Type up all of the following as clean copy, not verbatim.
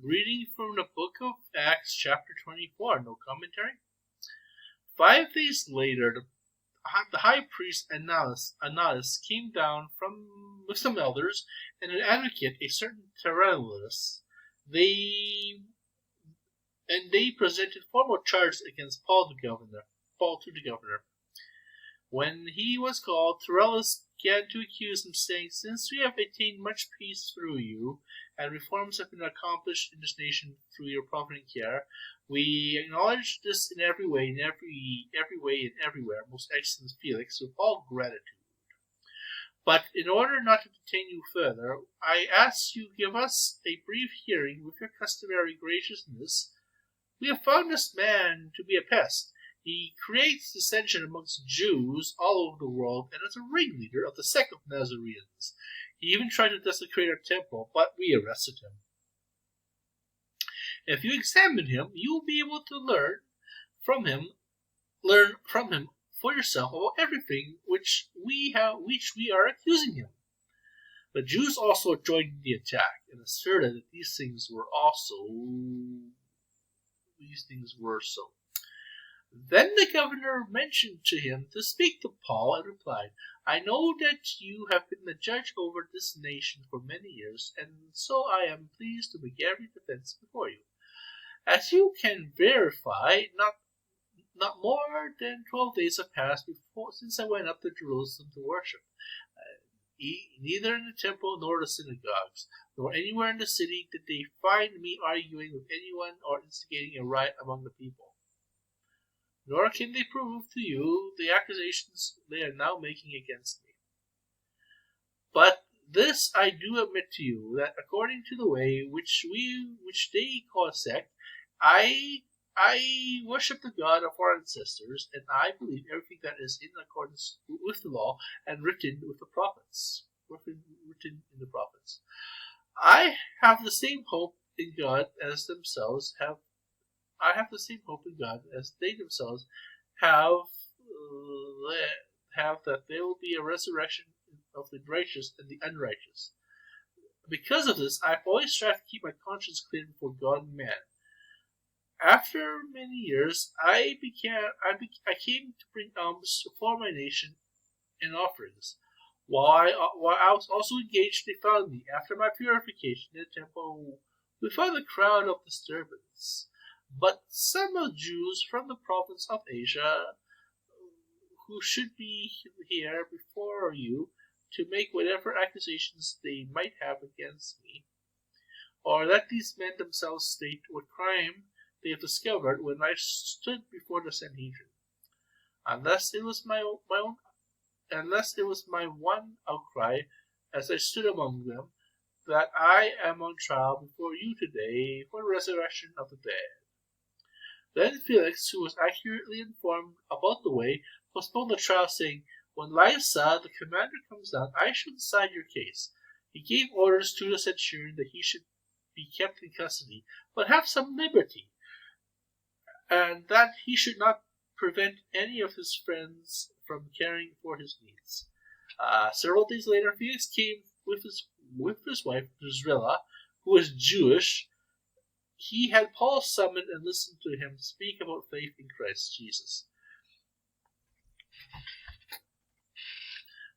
Reading from the book of Acts, chapter 24, no commentary. 5 days later, the high priest Annas came down with some elders and an advocate, a certain Tyrannus. They presented formal charges against Paul to the governor. When he was called, Tyrannus began to accuse him, saying, "Since we have attained much peace through you, and reforms have been accomplished in this nation through your provident care, we acknowledge this in every way, and everywhere, most excellent Felix, with all gratitude. But in order not to detain you further, I ask you give us a brief hearing with your customary graciousness. We have found this man to be a pest. He creates dissension amongst Jews all over the world and is a ringleader of the sect of Nazarenes. He even tried to desecrate our temple, but we arrested him. If you examine him, you will be able to learn from him for yourself about everything which we are accusing him." The Jews also joined in the attack and asserted that these things were so. Then the governor mentioned to him to speak to Paul and replied, "I know that you have been the judge over this nation for many years, and so I am pleased to make every defense before you. As you can verify, not more than 12 days have passed since I went up to Jerusalem to worship, neither in the temple nor the synagogues, nor anywhere in the city did they find me arguing with anyone or instigating a riot among the people. Nor can they prove to you the accusations they are now making against me. But this I do admit to you, that according to the way which they call a sect, I worship the God of our ancestors, and I believe everything that is in accordance with the law and written in the prophets. I have the same hope in God as themselves have. I have the same hope in God as they themselves have that there will be a resurrection of the righteous and the unrighteous. Because of this, I've always tried to keep my conscience clear before God and man. After many years, I came to bring alms for my nation and offerings. While I was also engaged, they found me. After my purification in the temple, we found a crowd of disturbance. But some of Jews from the province of Asia, who should be here before you to make whatever accusations they might have against me, or let these men themselves state what crime they have discovered when I stood before the Sanhedrin. Unless it was my one outcry as I stood among them, that I am on trial before you today for the resurrection of the dead." Then Felix, who was accurately informed about the way, postponed the trial, saying, "When Lysa, the commander, comes down, I shall decide your case." He gave orders to the centurion that he should be kept in custody, but have some liberty, and that he should not prevent any of his friends from caring for his needs. Several days later, Felix came with his wife, Drusilla, who was Jewish. He had Paul summoned and listened to him speak about faith in Christ Jesus.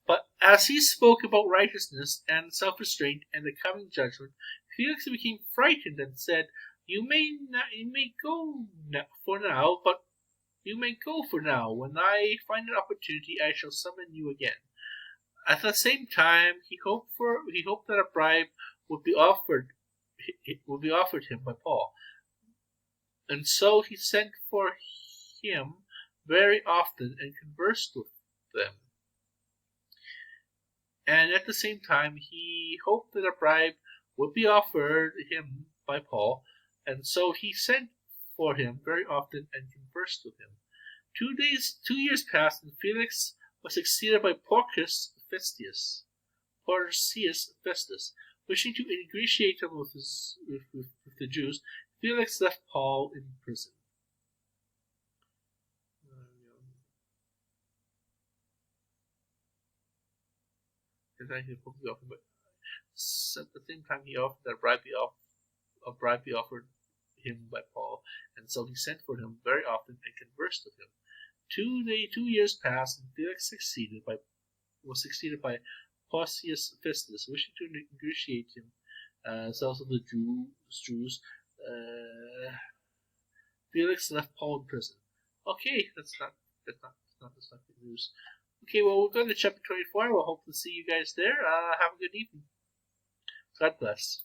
But as he spoke about righteousness and self-restraint and the coming judgment, Felix became frightened and said, You may go for now, but you may go for now. When I find an opportunity, I shall summon you again." At the same time, he hoped that a bribe would be offered him by Paul, and so he sent for him very often and conversed with them. And at the same time, he hoped that a bribe would be offered him by Paul, and so he sent for him very often and conversed with him. 2 years passed, and Felix was succeeded by Porcius Festus. Wishing to ingratiate him with the Jews, Felix left Paul in prison. At the same time, he offered that bribe a bribe be offered him by Paul, and so he sent for him very often and conversed with him. 2 years passed, and Felix was succeeded by Porcius Festus, wishing to ingratiate him. Also the Jews. Felix left Paul in prison. Okay, that's not good news. Okay, well, we're going to chapter 24. We'll hope to see you guys there. Have a good evening. God bless.